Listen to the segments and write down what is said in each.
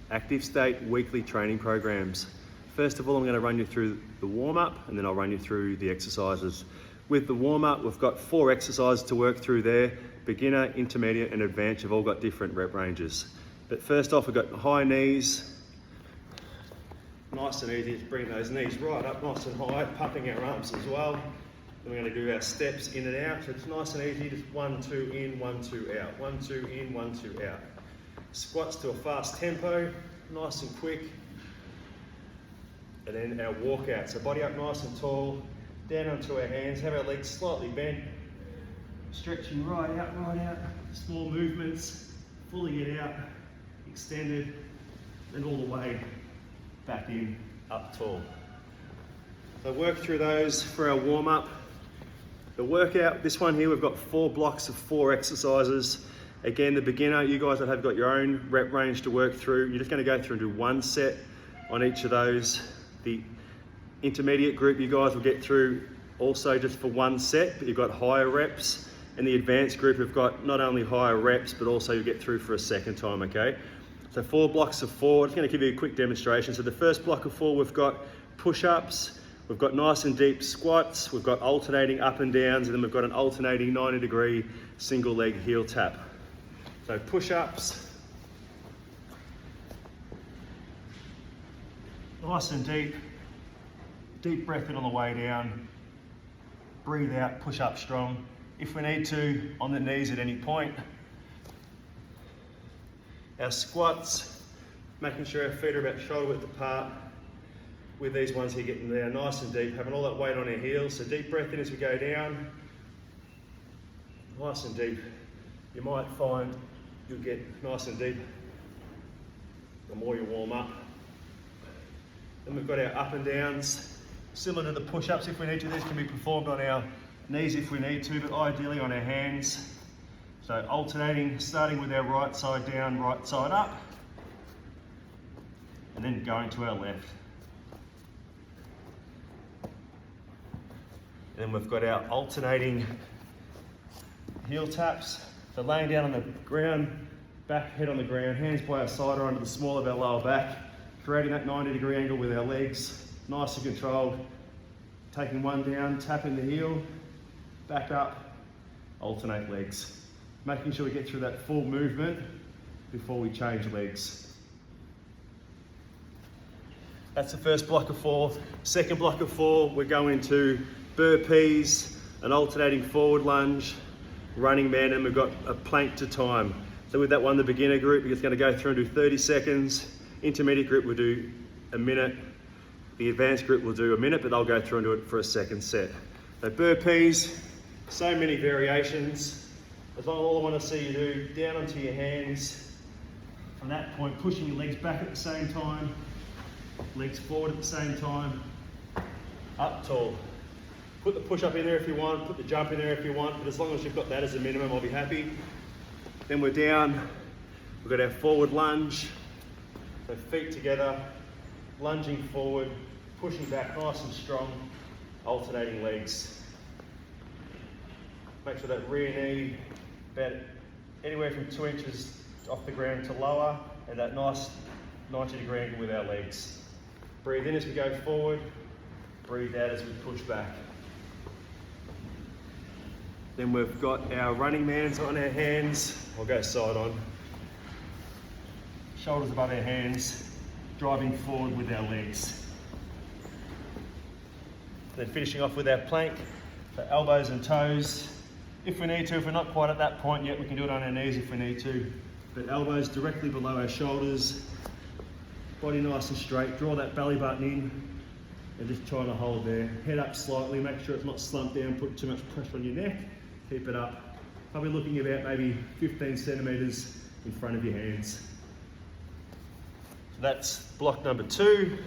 Active State weekly training programs. First of all, I'm going to run you through the warm-up and then I'll run you through the exercises. With the warm-up, we've got 4 exercises to work through there. Beginner, intermediate and advanced have all got different rep ranges. But first off, we've got high knees. Nice and easy, just bring those knees right up nice and high, pumping our arms as well. Then we're going to do our steps in and out. So it's nice and easy, just 1, 2 in, 1, 2 out. 1, 2 in, 1, 2 out. Squats to a fast tempo, nice and quick. And then our walkout. So body up nice and tall, down onto our hands, have our legs slightly bent. Stretching right out. Small movements, fully get out, extended, and all the way back in, up tall. So work through those for our warm-up. The workout, this one here, we've got 4 blocks of 4 exercises. Again, the beginner, you guys that have got your own rep range to work through, you're just going to go through and do 1 set on each of those. The intermediate group, you guys will get through also just for 1 set, but you've got higher reps. And the advanced group have got not only higher reps, but also you get through for a second time, okay? So 4 blocks of 4, I'm just going to give you a quick demonstration. So the first block of 4, we've got push-ups, we've got nice and deep squats, we've got alternating up and downs, and then we've got an alternating 90-degree single leg heel tap. So push-ups, nice and deep breath in on the way down, breathe out, push up strong. If we need to, on the knees at any point. Our squats, making sure our feet are about shoulder width apart. With these ones here, getting there nice and deep, having all that weight on our heels. So deep breath in as we go down, nice and deep. You might find you'll get nice and deep the more you warm up. Then we've got our up and downs, similar to the push-ups if we need to. These can be performed on our knees if we need to, but ideally on our hands. So alternating, starting with our right side down, right side up, and then going to our left. And then we've got our alternating heel taps. So laying down on the ground, back, head on the ground, hands by our side or under the small of our lower back, creating that 90-degree angle with our legs, nice and controlled. Taking one down, tapping the heel, back up, alternate legs. Making sure we get through that full movement before we change legs. That's the first block of 4. Second block of 4, we're going to burpees, an alternating forward lunge, running man, and we've got a plank to time. So with that one, the beginner group, we're just going to go through and do 30 seconds. Intermediate group will do a minute. The advanced group will do a minute, but they'll go through and do it for a second set. So burpees, so many variations. As long as all I want to see you do, down onto your hands. From that point, pushing your legs back at the same time, legs forward at the same time, up tall. Put the push up in there if you want, put the jump in there if you want, but as long as you've got that as a minimum, I'll be happy. Then we're down, we've got our forward lunge. So feet together, lunging forward, pushing back nice and strong, alternating legs. Make sure that rear knee about anywhere from 2 inches off the ground to lower, and that nice 90-degree angle with our legs. Breathe in as we go forward, breathe out as we push back. Then we've got our running mans on our hands. I'll go side on. Shoulders above our hands, driving forward with our legs. Then finishing off with our plank, so elbows and toes. If we need to, if we're not quite at that point yet, we can do it on our knees if we need to. But elbows directly below our shoulders, body nice and straight, draw that belly button in, and just trying to hold there. Head up slightly, make sure it's not slumped down, put too much pressure on your neck, keep it up. Probably looking about maybe 15 centimeters in front of your hands. So that's block number 2.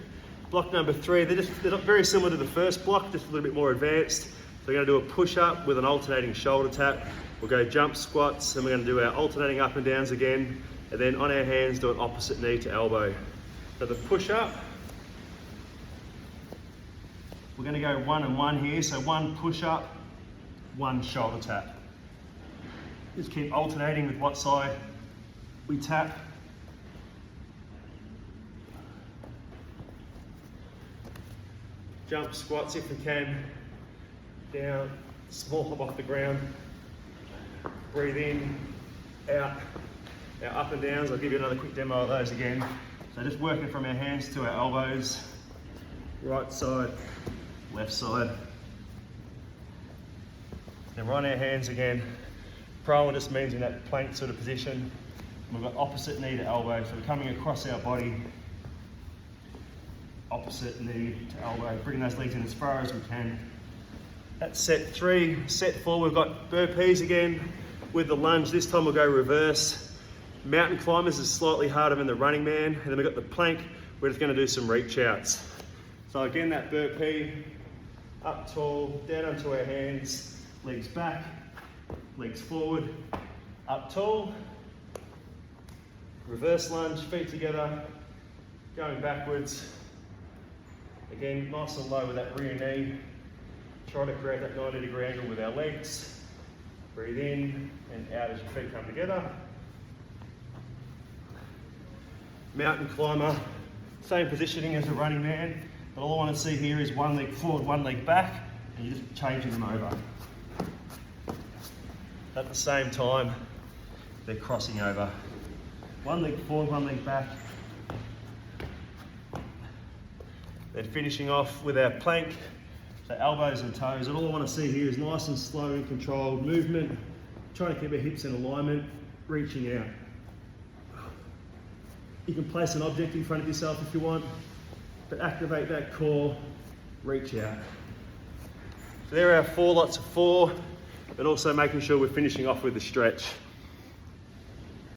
Block number 3, they're not very similar to the first block, just a little bit more advanced. So we're going to do a push-up with an alternating shoulder tap. We'll go jump squats, and we're going to do our alternating up and downs again, and then on our hands do an opposite knee to elbow. So the push-up, we're going to go 1 and 1 here, so 1 push-up, 1 shoulder tap. Just keep alternating with what side we tap. jump squats if we can. Down, small hop off the ground. Breathe in, out. Our up and downs, I'll give you another quick demo of those again. So just working from our hands to our elbows. Right side, left side. Then we're on our hands again. Prone just means in that plank sort of position. We've got opposite knee to elbow, so we're coming across our body. Opposite knee to elbow, bring those legs in as far as we can. That's set 3. Set 4, we've got burpees again with the lunge. This time we'll go reverse. Mountain climbers is slightly harder than the running man. And then we've got the plank, we're just gonna do some reach outs. So again, that burpee, up tall, down onto our hands, legs back, legs forward, up tall, reverse lunge, feet together, going backwards. Again, nice and low with that rear knee. Try to create that 90-degree angle with our legs. Breathe in and out as your feet come together. Mountain climber, same positioning as a running man, but all I want to see here is one leg forward, one leg back, and you're just changing them over. At the same time, they're crossing over. One leg forward, one leg back. Then finishing off with our plank, so elbows and toes. And all I want to see here is nice and slow and controlled movement, trying to keep our hips in alignment, reaching out. You can place an object in front of yourself if you want, but activate that core, reach out. So there are our 4 lots of 4, but also making sure we're finishing off with the stretch.